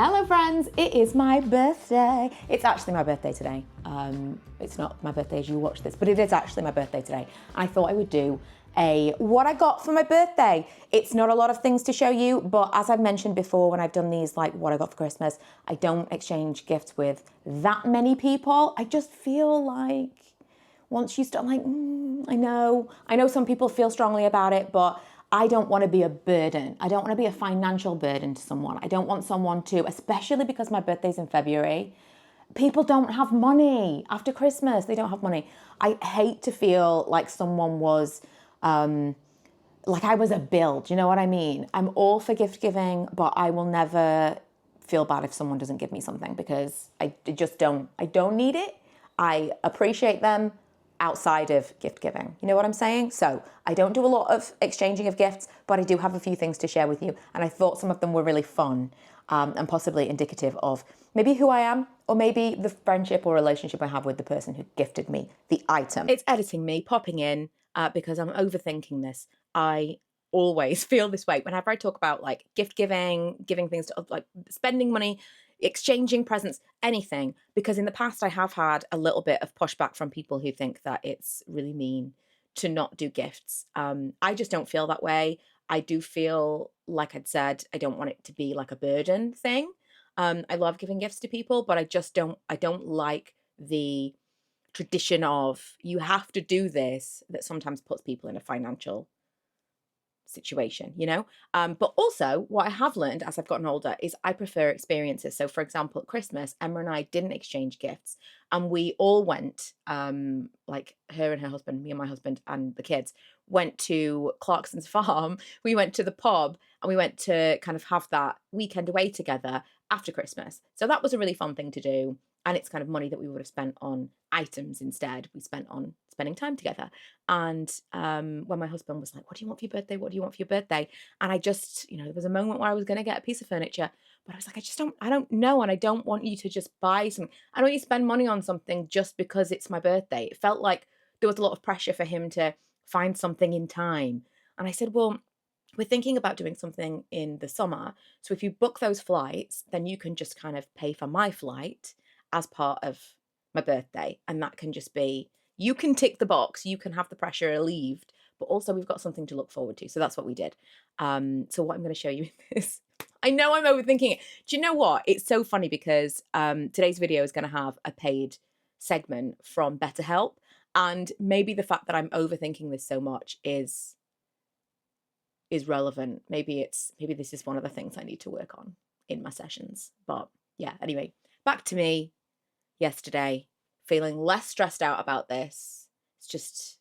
Hello friends, it is my birthday. It's actually my birthday today. It's not my birthday as you watch this, but it is actually my birthday today. I thought I would do a what I got for my birthday. It's not a lot of things to show you, but as I've mentioned before when I've done these like what I got for Christmas, I don't exchange gifts with that many people. I just feel like once you start like, I know some people feel strongly about it, but I don't want to be a burden. I don't want to be a financial burden to someone. I don't want someone to, especially because my birthday's in February, people don't have money after Christmas. They don't have money. I hate to feel like someone was, like I was a bill. Do you know what I mean? I'm all for gift giving, but I will never feel bad if someone doesn't give me something because I don't need it. I appreciate them outside of gift giving. You know what I'm saying? So I don't do a lot of exchanging of gifts, but I do have a few things to share with you. And I thought some of them were really fun and possibly indicative of maybe who I am or maybe the friendship or relationship I have with the person who gifted me the item. It's editing me popping in because I'm overthinking this. I always feel this way whenever I talk about like gift giving, giving things to like spending money, exchanging presents, anything, because in the past I have had a little bit of pushback from people who think that it's really mean to not do gifts. I just don't feel that way. I do feel, like I'd said, I don't want it to be like a burden thing. I love giving gifts to people, but I don't like the tradition of you have to do this that sometimes puts people in a financial situation, you know? But also what I have learned as I've gotten older is I prefer experiences. So for example, at Christmas, Emma and I didn't exchange gifts and we all went, like her and her husband, me and my husband and the kids went to Clarkson's farm. We went to the pub and we went to kind of have that weekend away together after Christmas. So that was a really fun thing to do. And it's kind of money that we would have spent on items instead. We spent on spending time together. And when my husband was like, what do you want for your birthday? What do you want for your birthday? And I just, there was a moment where I was going to get a piece of furniture, but I was like, I don't know. And I don't want you to just buy something. I don't want you to spend money on something just because it's my birthday. It felt like there was a lot of pressure for him to find something in time. And I said, well, we're thinking about doing something in the summer. So if you book those flights, then you can just kind of pay for my flight as part of my birthday. And that can just be, you can tick the box, you can have the pressure relieved, but also we've got something to look forward to. So that's what we did. So what I'm going to show you is, I know I'm overthinking it. Do you know what? It's so funny because today's video is going to have a paid segment from BetterHelp. And maybe the fact that I'm overthinking this so much is relevant. Maybe this is one of the things I need to work on in my sessions. But yeah, anyway, back to me yesterday, feeling less stressed out about this. It's just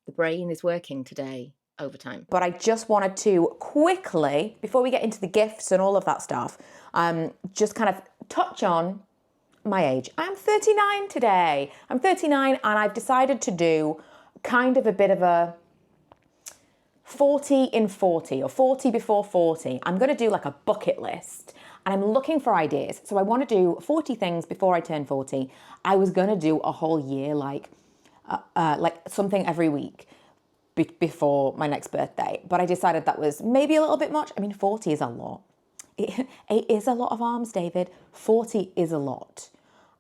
the brain is working today overtime. But I just wanted to quickly, before we get into the gifts and all of that stuff, just kind of touch on my age. I'm 39 today. I'm 39 and I've decided to do kind of a bit of a 40 in 40 or 40 before 40. I'm going to do like a bucket list. And I'm looking for ideas. So I want to do 40 things before I turn 40. I was going to do a whole year, like something every week before my next birthday. But I decided that was maybe a little bit much. I mean, 40 is a lot. It is a lot of arms, David. 40 is a lot.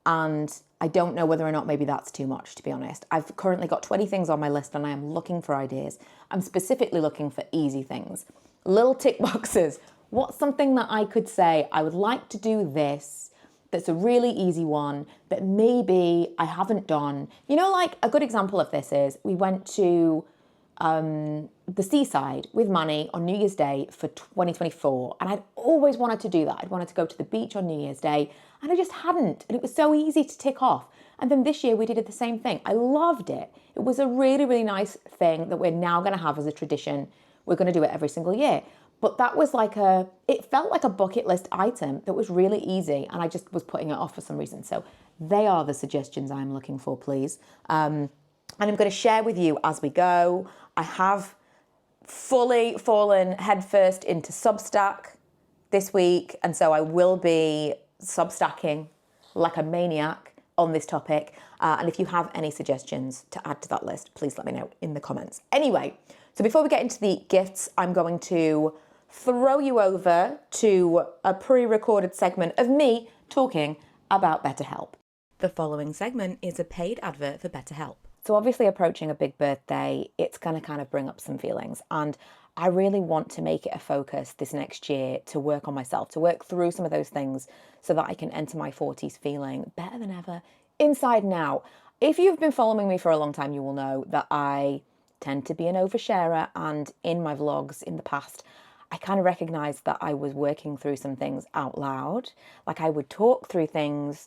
And I don't know whether or not maybe that's too much, to be honest. I've currently got 20 things on my list and I am looking for ideas. I'm specifically looking for easy things. Little tick boxes. What's something that I could say, I would like to do this, that's a really easy one, that maybe I haven't done. Like a good example of this is we went to the seaside with Manny on New Year's Day for 2024. And I'd always wanted to do that. I'd wanted to go to the beach on New Year's Day and I just hadn't. And it was so easy to tick off. And then this year we did the same thing. I loved it. It was a really, really nice thing that we're now going to have as a tradition. We're going to do it every single year. But that was it felt like a bucket list item that was really easy and I just was putting it off for some reason. So they are the suggestions I'm looking for, please. And I'm going to share with you as we go. I have fully fallen headfirst into Substack this week. And so I will be Substacking like a maniac on this topic. And if you have any suggestions to add to that list, please let me know in the comments. Anyway, so before we get into the gifts, I'm going to throw you over to a pre-recorded segment of me talking about BetterHelp. The following segment is a paid advert for BetterHelp. So obviously approaching a big birthday, it's going to kind of bring up some feelings. And I really want to make it a focus this next year to work on myself, to work through some of those things so that I can enter my 40s feeling better than ever, inside and out. If you've been following me for a long time, you will know that I tend to be an oversharer, and in my vlogs in the past, I kind of recognized that I was working through some things out loud. Like I would talk through things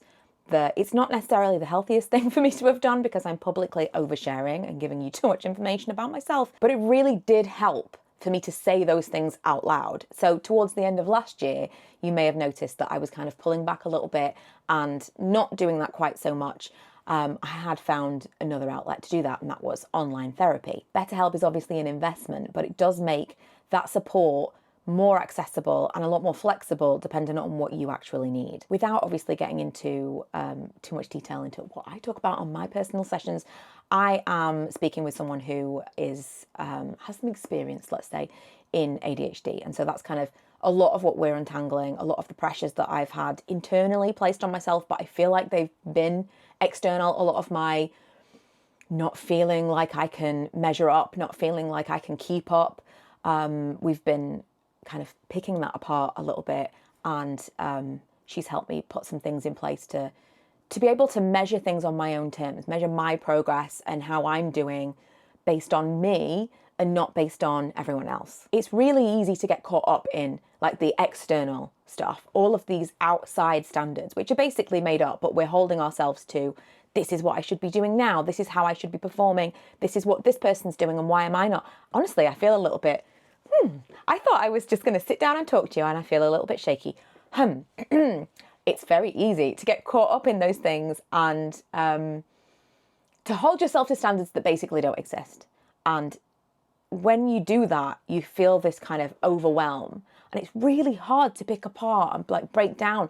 that it's not necessarily the healthiest thing for me to have done because I'm publicly oversharing and giving you too much information about myself, but it really did help for me to say those things out loud. So towards the end of last year, you may have noticed that I was kind of pulling back a little bit and not doing that quite so much. I had found another outlet to do that, and that was online therapy. BetterHelp is obviously an investment, but it does make that support more accessible and a lot more flexible depending on what you actually need. Without obviously getting into too much detail into what I talk about on my personal sessions, I am speaking with someone who is has some experience, let's say, in ADHD. And so that's kind of a lot of what we're untangling, a lot of the pressures that I've had internally placed on myself, but I feel like they've been external. A lot of my not feeling like I can measure up, not feeling like I can keep up. We've been kind of picking that apart a little bit, and she's helped me put some things in place to be able to measure things on my own terms, measure my progress and how I'm doing based on me and not based on everyone else. It's really easy to get caught up in like the external stuff, all of these outside standards, which are basically made up, but we're holding ourselves to, this is what I should be doing now, this is how I should be performing, this is what this person's doing, and why am I not? Honestly, I feel a little bit, I thought I was just going to sit down and talk to you, and I feel a little bit shaky. It's very easy to get caught up in those things and to hold yourself to standards that basically don't exist. And when you do that, you feel this kind of overwhelm, and it's really hard to pick apart and like break down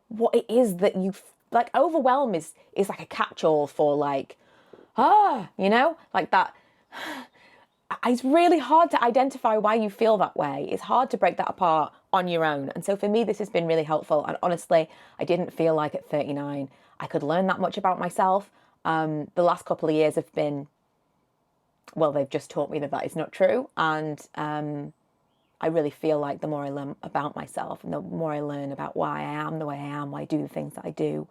what it is that you like. Overwhelm is like a catch-all for like, you know, like that. It's really hard to identify why you feel that way. It's hard to break that apart on your own. And so for me, this has been really helpful. And honestly, I didn't feel like at 39 I could learn that much about myself. The last couple of years have been, well, they've just taught me that that is not true. And I really feel like the more I learn about myself and the more I learn about why I am the way I am, why I do the things that I do,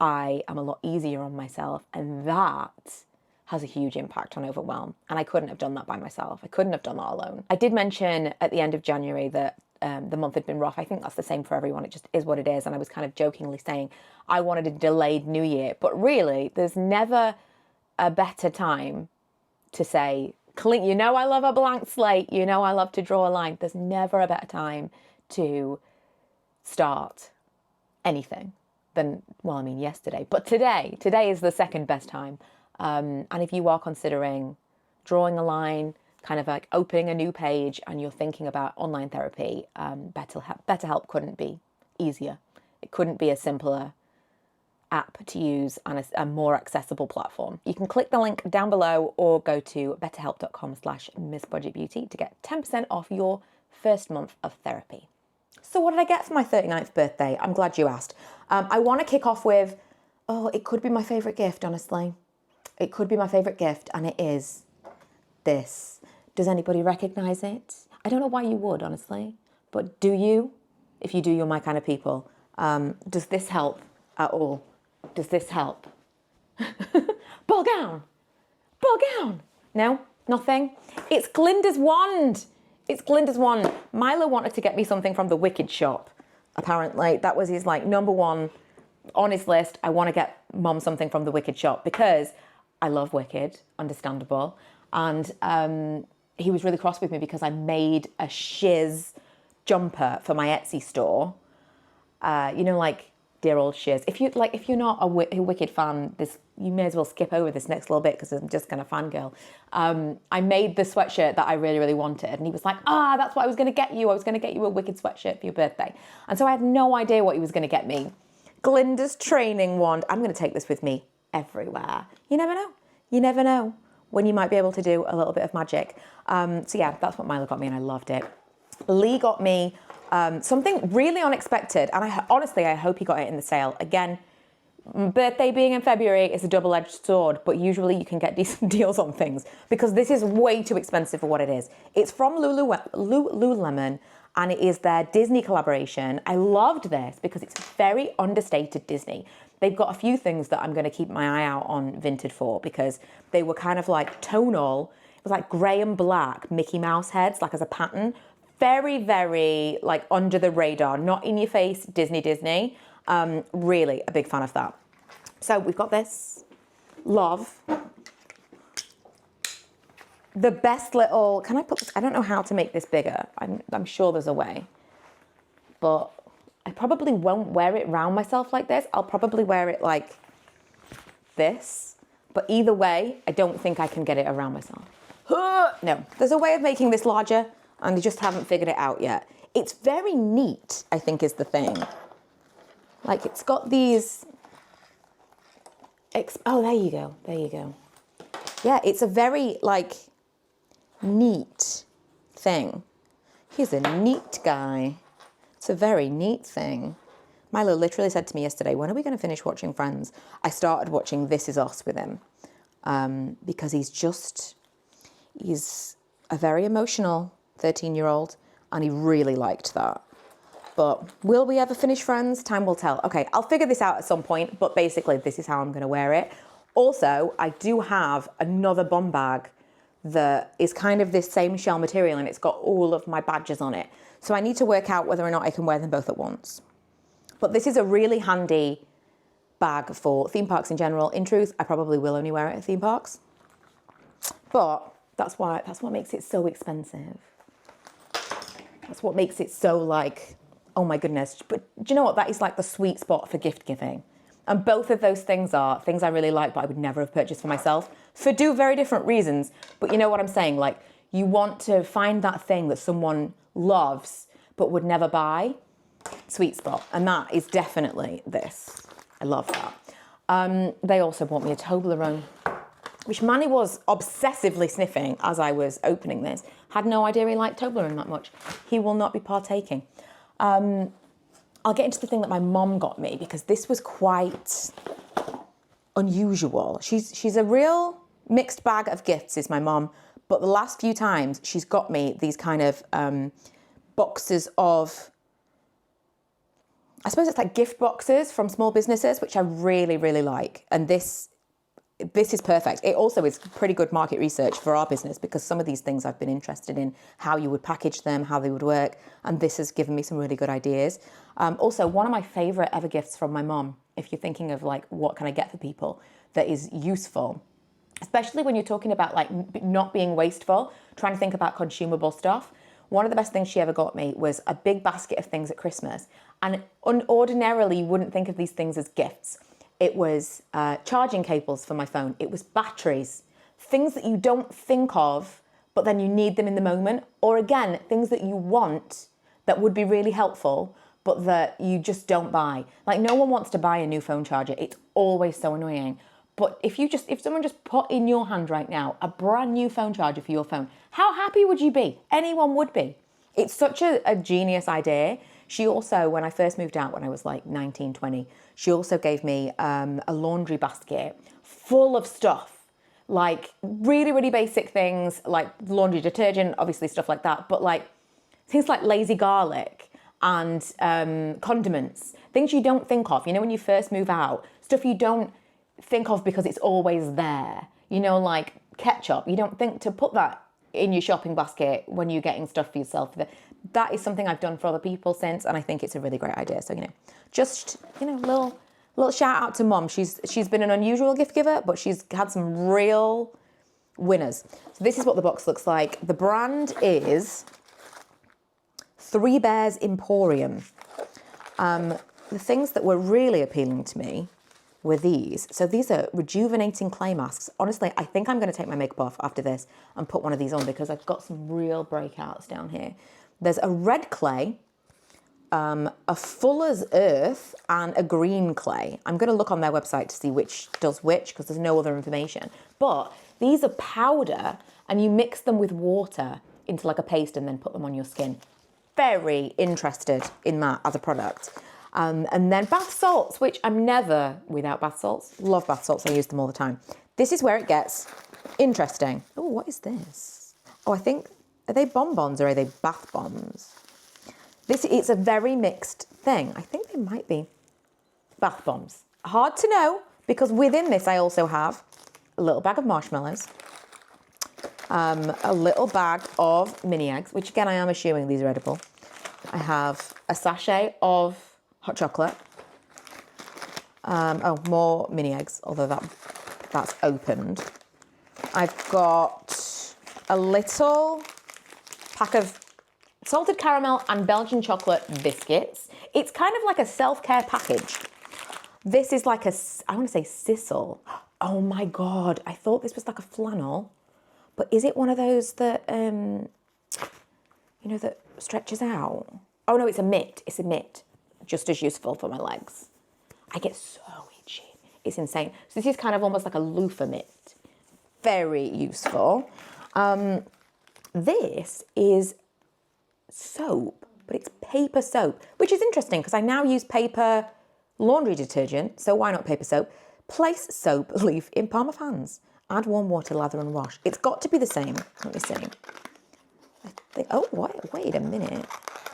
I am a lot easier on myself. And that has a huge impact on overwhelm. And I couldn't have done that by myself. I couldn't have done that alone. I did mention at the end of January that the month had been rough. I think that's the same for everyone. It just is what it is. And I was kind of jokingly saying I wanted a delayed New Year. But really, there's never a better time to say, you know, I love a blank slate. You know, I love to draw a line. There's never a better time to start anything than, well, I mean, yesterday. But today is the second best time. And if you are considering drawing a line, kind of like opening a new page, and you're thinking about online therapy, BetterHelp couldn't be easier. It couldn't be a simpler app to use and a more accessible platform. You can click the link down below or go to betterhelp.com/MissBudgetBeauty to get 10% off your first month of therapy. So what did I get for my 39th birthday? I'm glad you asked. I want to kick off with, it could be my favourite gift, honestly. It could be my favourite gift, and it is this. Does anybody recognise it? I don't know why you would, honestly, but do you? If you do, you're my kind of people. Does this help at all? Does this help? Ball gown! Ball gown! No? Nothing? It's Glinda's wand! It's Glinda's wand. Milo wanted to get me something from the Wicked shop, apparently. That was his, like, number one on his list. I want to get Mum something from the Wicked shop because I love Wicked, understandable. And he was really cross with me because I made a shiz jumper for my Etsy store. You know, like dear old shiz. If you're not a Wicked fan, you may as well skip over this next little bit because I'm just going to fangirl. I made the sweatshirt that I really, really wanted, and he was like, that's what I was going to get you. I was going to get you a Wicked sweatshirt for your birthday. And so I had no idea what he was going to get me. Glinda's training wand. I'm going to take this with me everywhere. You never know. You never know when you might be able to do a little bit of magic. So yeah, that's what Milo got me, and I loved it. Lee got me something really unexpected, and honestly, I hope he got it in the sale. Again, birthday being in February is a double-edged sword, but usually you can get decent deals on things because this is way too expensive for what it is. It's from Lululemon, and it is their Disney collaboration. I loved this because it's very understated Disney. They've got a few things that I'm going to keep my eye out on Vinted for because they were kind of like tonal. It was like grey and black Mickey Mouse heads, like as a pattern. Very, very like under the radar, not in your face, Disney. Really a big fan of that. So we've got this. Love. The best little, can I put this, I don't know how to make this bigger. I'm sure there's a way. But I probably won't wear it round myself like this. I'll probably wear it like this. But either way, I don't think I can get it around myself. No, there's a way of making this larger and I just haven't figured it out yet. It's very neat, I think is the thing. Like it's got these, oh, there you go, there you go. Yeah, it's a very like neat thing. He's a neat guy. It's a very neat thing. Milo literally said to me yesterday, when are we going to finish watching Friends? I started watching This Is Us with him because he's a very emotional 13-year-old and he really liked that. But will we ever finish Friends? Time will tell. Okay, I'll figure this out at some point, but basically this is how I'm going to wear it. Also, I do have another bomb bag that is kind of this same shell material and it's got all of my badges on it. So I need to work out whether or not I can wear them both at once. But this is a really handy bag for theme parks in general. In truth, I probably will only wear it at theme parks. But that's what makes it so expensive. That's what makes it so like, oh my goodness. But do you know what? That is like the sweet spot for gift giving. And both of those things are things I really like, but I would never have purchased for myself for very different reasons. But you know what I'm saying? Like you want to find that thing that someone loves, but would never buy. Sweet spot. And that is definitely this. I love that. They also bought me a Toblerone, which Manny was obsessively sniffing as I was opening this. Had no idea he liked Toblerone that much. He will not be partaking. I'll get into the thing that my mom got me because this was quite unusual. She's a real mixed bag of gifts, is my mom. But the last few times she's got me these kind of boxes of, I suppose it's like gift boxes from small businesses, which I really, really like. And this is perfect. It also is pretty good market research for our business because some of these things I've been interested in, how you would package them, how they would work. And this has given me some really good ideas. Also, one of my favorite ever gifts from my mom, if you're thinking of like, what can I get for people that is useful, especially when you're talking about like not being wasteful, trying to think about consumable stuff. One of the best things she ever got me was a big basket of things at Christmas. And ordinarily, you wouldn't think of these things as gifts. It was charging cables for my phone. It was batteries, things that you don't think of, but then you need them in the moment. Or again, things that you want that would be really helpful, but that you just don't buy. Like no one wants to buy a new phone charger. It's always so annoying. But if someone just put in your hand right now a brand new phone charger for your phone, how happy would you be? Anyone would be. It's such a genius idea. She also, when I first moved out when I was like 19, 20, she also gave me a laundry basket full of stuff, like really, really basic things like laundry detergent, obviously stuff like that, but like things like lazy garlic and condiments, things you don't think of. You know, when you first move out, stuff you don't think of because it's always there. You know, like ketchup, you don't think to put that in your shopping basket when you're getting stuff for yourself. That is something I've done for other people since, and I think it's a really great idea. So, just, little shout out to Mom. She's been an unusual gift giver, but she's had some real winners. So this is what the box looks like. The brand is Three Bears Emporium. The things that were really appealing to me were these. So these are rejuvenating clay masks. Honestly, I think I'm going to take my makeup off after this and put one of these on because I've got some real breakouts down here. There's a red clay, a Fuller's Earth, and a green clay. I'm going to look on their website to see which does which because there's no other information. But these are powder and you mix them with water into like a paste and then put them on your skin. very interested in that as a product. And then bath salts, which I'm never without bath salts. Love bath salts, I use them all the time. This is where it gets interesting. Oh, what is this? Oh, I think, are they bonbons or are they bath bombs? It's a very mixed thing. I think they might be bath bombs. Hard to know, because within this I also have a little bag of marshmallows, a little bag of mini eggs, which again I am assuming these are edible. I have a sachet of hot chocolate. Oh, more mini eggs, although that's opened. I've got a little pack of salted caramel and Belgian chocolate biscuits. It's kind of like a self-care package. This is like I want to say sisal. Oh my God, I thought this was like a flannel, but is it one of those that, that stretches out? Oh no, it's a mitt. It's a mitt. Just as useful for my legs. I get so itchy. It's insane. So this is kind of almost like a loofah mitt. Very useful. This is soap, but it's paper soap, which is interesting because I now use paper laundry detergent, so why not paper soap? Place soap leaf in palm of hands. Add warm water, lather and wash. It's got to be the same. Let me see. I think, oh, wait a minute.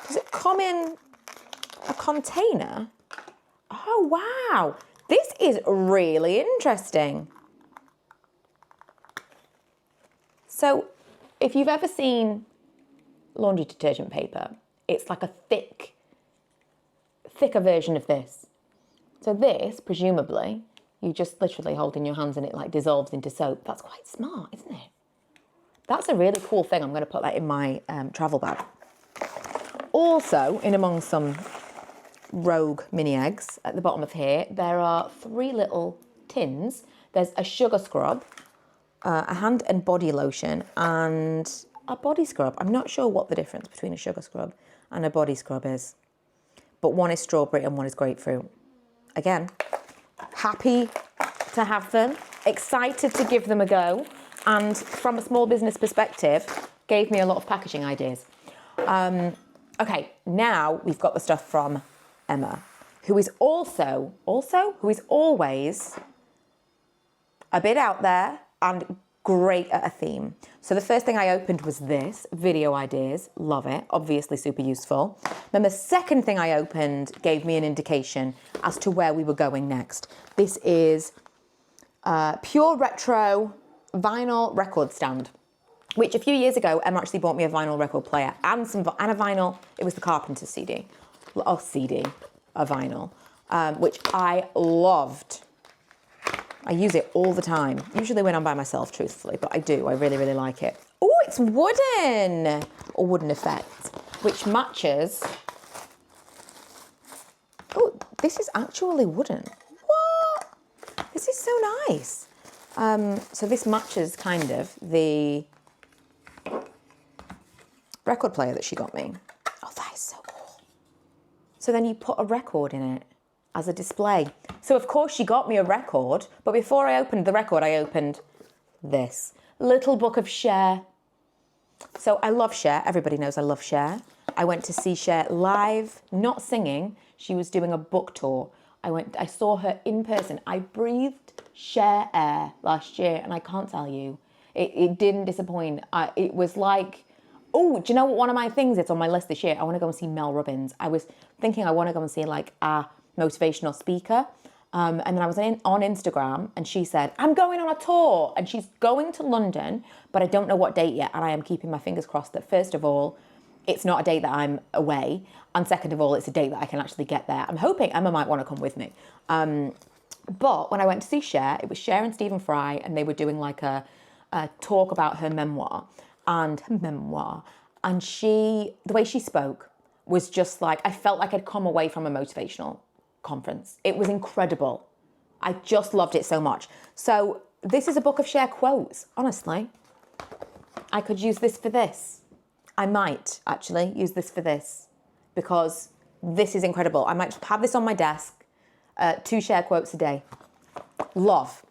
Does it come in a container? Oh, wow. This is really interesting. So if you've ever seen laundry detergent paper, it's like a thicker version of this. So this, presumably, you just literally hold in your hands and it like dissolves into soap. That's quite smart, isn't it? That's a really cool thing. I'm going to put that in my travel bag. Also, in among some rogue mini eggs at the bottom of here, there are 3 little tins. There's a sugar scrub, a hand and body lotion, and a body scrub. I'm not sure what the difference between a sugar scrub and a body scrub is, but one is strawberry and one is grapefruit. Again, happy to have them, excited to give them a go, and from a small business perspective, gave me a lot of packaging ideas. Okay, now we've got the stuff from Emma, who is also who is always a bit out there and great at a theme. So the first thing I opened was this, video ideas, love it, obviously super useful. Then the second thing I opened gave me an indication as to where we were going next. This is pure retro vinyl record stand, which a few years ago, Emma actually bought me a vinyl record player and a vinyl, it was the Carpenters CD, a vinyl, which I loved. I use it all the time, usually when I'm by myself, truthfully, but I do, I really, really like it. Oh, it's wooden, or wooden effect, which matches. Oh, this is actually wooden. What? This is so nice. So this matches kind of the record player that she got me. Oh, that is so cool. So then you put a record in it as a display. So of course she got me a record, but before I opened the record, I opened this little book of Cher. So I love Cher. Everybody knows I love Cher. I went to see Cher live, not singing. She was doing a book tour. I saw her in person. I breathed Cher air last year, and I can't tell you, it didn't disappoint. It was like, oh, do you know what one of my things is on my list this year? I want to go and see Mel Robbins. I was thinking I want to go and see like a motivational speaker. And then I was on Instagram and she said, I'm going on a tour, and she's going to London, but I don't know what date yet. And I am keeping my fingers crossed that first of all, it's not a date that I'm away. And second of all, it's a date that I can actually get there. I'm hoping Emma might want to come with me. But when I went to see Cher, it was Cher and Stephen Fry, and they were doing like a talk about her memoir. And the way she spoke was just like, I felt like I'd come away from a motivational conference. It was incredible. I just loved it so much. So this is a book of Cher quotes, honestly. I could use this for this. I might actually use this for this because this is incredible. I might have this on my desk, 2 Cher quotes a day. Love.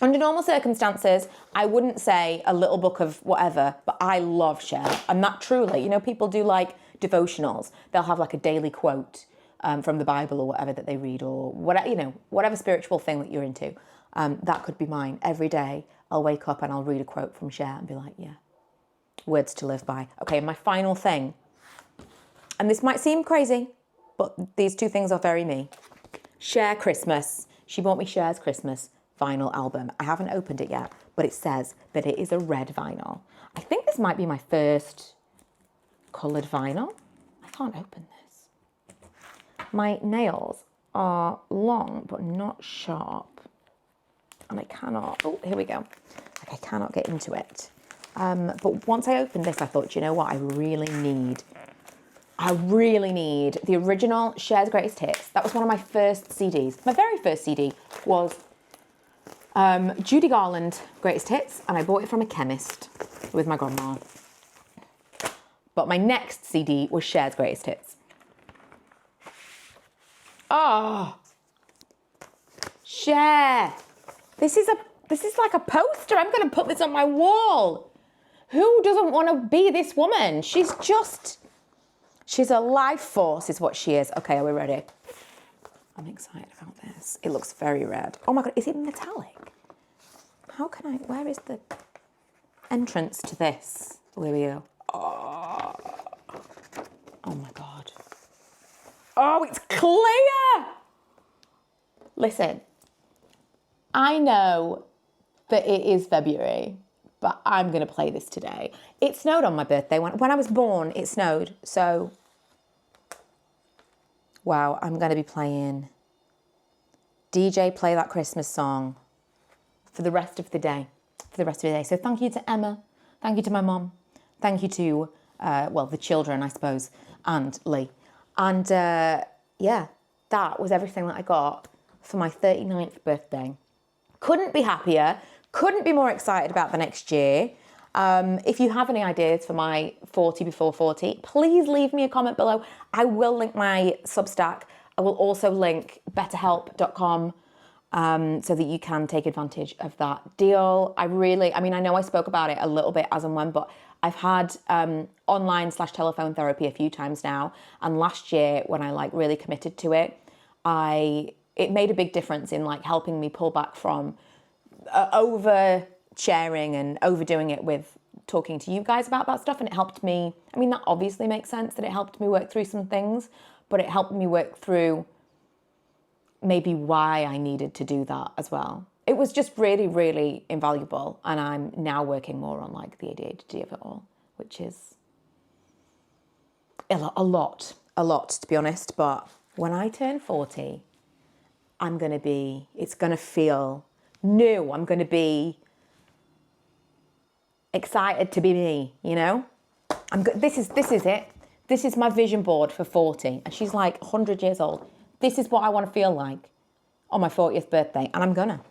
Under normal circumstances, I wouldn't say a little book of whatever, but I love Cher. And that truly, people do like devotionals, they'll have like a daily quote from the Bible or whatever that they read, or whatever, whatever spiritual thing that you're into. That could be mine. Every day I'll wake up and I'll read a quote from Cher and be like, yeah, words to live by. Okay, my final thing, and this might seem crazy, but these two things are very me. Cher Christmas. She bought me Cher's Christmas vinyl album. I haven't opened it yet, but it says that it is a red vinyl. I think this might be my first coloured vinyl. I can't open this. My nails are long, but not sharp. And I cannot, oh, here we go. Like, I cannot get into it. But once I opened this, I thought, you know what? I really need the original Cher's Greatest Hits. That was one of my first CDs. My very first CD was Judy Garland Greatest Hits, and I bought it from a chemist with my grandma. But my next CD was Cher's Greatest Hits. Oh, Cher. This is like a poster. I'm going to put this on my wall. Who doesn't want to be this woman? She's a life force is what she is. Okay, are we ready? I'm excited about this. It looks very red. Oh my God, is it metallic? Where is the entrance to this? Oh, here we go. Oh my God. Oh, it's clear. Listen, I know that it is February, but I'm going to play this today. It snowed on my birthday. When I was born, it snowed. So, wow, I'm going to be playing DJ Play That Christmas Song for the rest of the day. So thank you to Emma. Thank you to my mom. Thank you to, the children, I suppose, and Lee. And yeah, that was everything that I got for my 39th birthday. Couldn't be happier. Couldn't be more excited about the next year. If you have any ideas for my 40 before 40, please leave me a comment below. I will link my Substack. I will also link betterhelp.com so that you can take advantage of that deal. I know I spoke about it a little bit as and when, but I've had online/telephone therapy a few times now. And last year when I really committed to it, it made a big difference in helping me pull back from over sharing and overdoing it with talking to you guys about that stuff. And it helped me, that obviously makes sense that it helped me work through some things, but it helped me work through maybe why I needed to do that as well. It was just really, really invaluable. And I'm now working more on the ADHD of it all, which is a lot to be honest. But when I turn 40, it's going to feel new. I'm going to be excited to be me, This is it. This is my vision board for 40. And she's 100 years old. This is what I want to feel like on my 40th birthday. And I'm gonna.